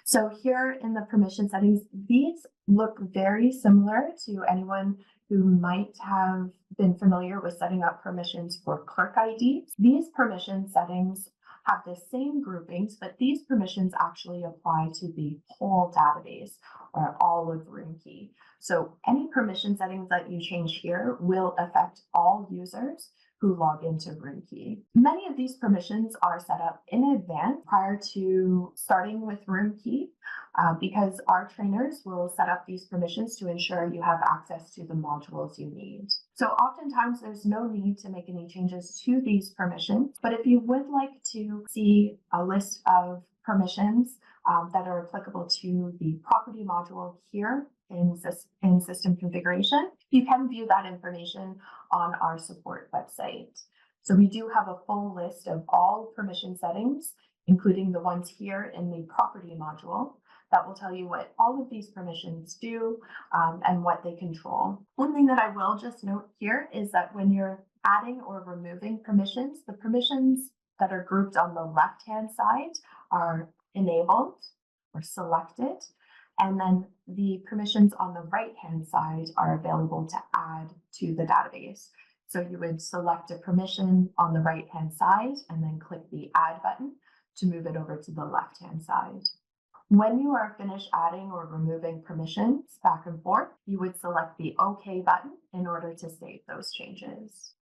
So here in the permission settings, these look very similar to anyone who might have been familiar with setting up permissions for clerk IDs. These permission settings have the same groupings, but these permissions actually apply to the whole database or all of Roomkey. So any permission settings that you change here will affect all users who log into Roomkey. Many of these permissions are set up in advance prior to starting with Roomkey because our trainers will set up these permissions to ensure you have access to the modules you need. So oftentimes there's no need to make any changes to these permissions, but if you would like to see a list of permissions that are applicable to the property module here in system configuration, you can view that information on our support website. So we do have a full list of all permission settings, including the ones here in the property module, that will tell you what all of these permissions do and what they control. One thing that I will just note here is that when you're adding or removing permissions, the permissions that are grouped on the left-hand side are enabled or selected, and then the permissions on the right-hand side are available to add to the database. So you would select a permission on the right-hand side and then click the Add button to move it over to the left-hand side. When you are finished adding or removing permissions back and forth, you would select the OK button in order to save those changes.